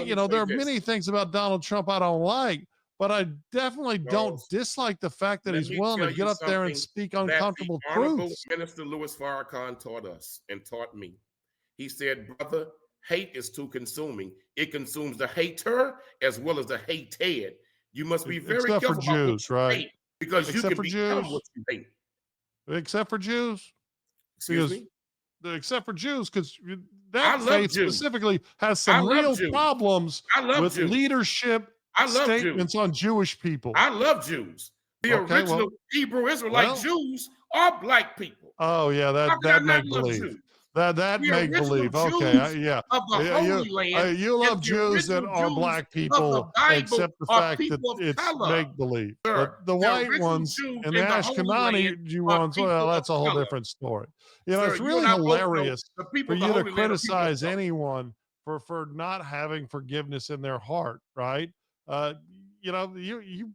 let me there say are many this, things about Donald Trump I don't like, but I definitely don't Charles. dislike the fact that Let he's me willing to tell you get up there and something speak that the uncomfortable Honorable truths. Minister Louis Farrakhan taught us and taught me. He said, brother, hate is too consuming. It consumes the hater as well as the hated. You must be very Except for careful about what Jews, you right? hate because you Except can for become Jews. what you hate. Except for Jews, Excuse because me? except for Jews, because I that love faith Jews. specifically has I some love real Jews. problems I love with Jews. leadership I love statements Jews. on Jewish people. I love Jews. The Okay, original Hebrew Israelite well, Jews are black people. oh yeah, How that could I that not make love believe. Jews? That The make original believe. Okay, Jews yeah, of the yeah. Holy Land You and love the Jews that original are Jews black of the people, Bible except the are fact that people of it's color, make believe. But sir. the The white original ones Jews and the in the Holy Land Ashkenazi Jew are ones, well, people of that's a whole color. different story. Sir, It's you and really I both know hilarious the for people of the you to Holy Land are people of criticize color. anyone for not having forgiveness in their heart, right? Uh, you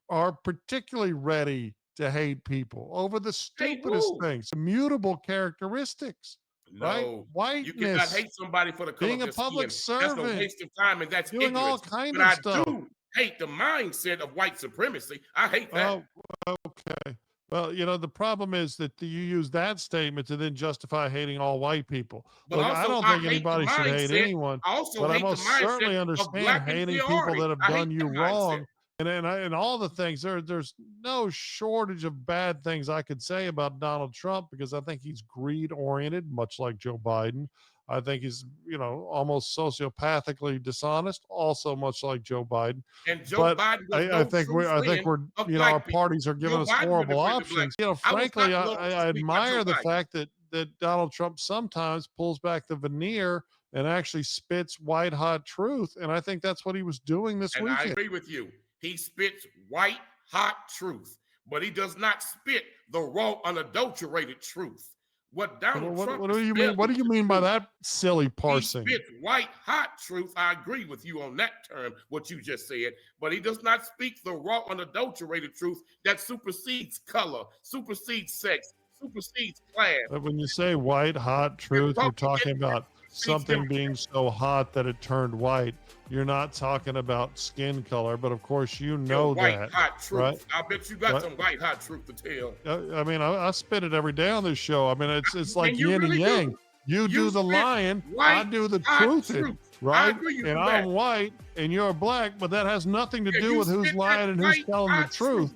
are particularly ready to hate people over the Hate stupidest who? things, immutable characteristics, right? No, you cannot Whiteness, hate somebody for the color being of a their public skin. That's a servant, waste of time and that's doing all ignorance. kind But of I stuff. do hate the mindset of white supremacy. I hate that. Oh, okay. Well, the problem is that you use that statement to then justify hating all white people. But Look, I also, don't I think hate the anybody should hate mindset. anyone, I also but I hate the most mindset certainly of understand black hating people inferiority. that have I hate done you that mindset. wrong. And all the things there's no shortage of bad things I could say about Donald Trump because I think he's greed oriented, much like Joe Biden. I think he's, almost sociopathically dishonest, also much like Joe Biden. And Joe But Biden was I no think true friend we're, of our black people. parties are giving Joe us Biden wasn't a horrible friend of black options. people. I was Frankly, not the one to I speak about Joe admire the Biden. fact that Donald Trump sometimes pulls back the veneer and actually spits white hot truth. And I think that's what he was doing this And I weekend. agree with you. He spits white, hot truth, but he does not spit the raw, unadulterated truth. What Donald Trump What do is you mean? What failing do you to mean by do, that silly he parsing? spits white, hot truth. I agree with you on that term, what you just said, but he does not speak the raw, unadulterated truth that supersedes color, supersedes sex, supersedes class. When you say white hot truth, you're talking about Supersedes something being democracy. so hot that it turned white. You're not talking about skin color, but of course you Your know white, that, hot right? truth. I bet you got Right? some white, hot truth to tell. I mean, I spit it every day on this show. I mean, it's like And you yin and really yang. do. You You do the spit lying, I white, do the hot truthing, truth. I right? agree you And do I'm that. white and you're black, but that has nothing to Yeah, do you with who's spit that lying and who's white, telling the hot truth.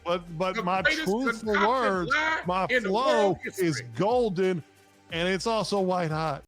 truth. But The my greatest truthful concocted words, lie my in the world flow is history. golden, and it's also white hot.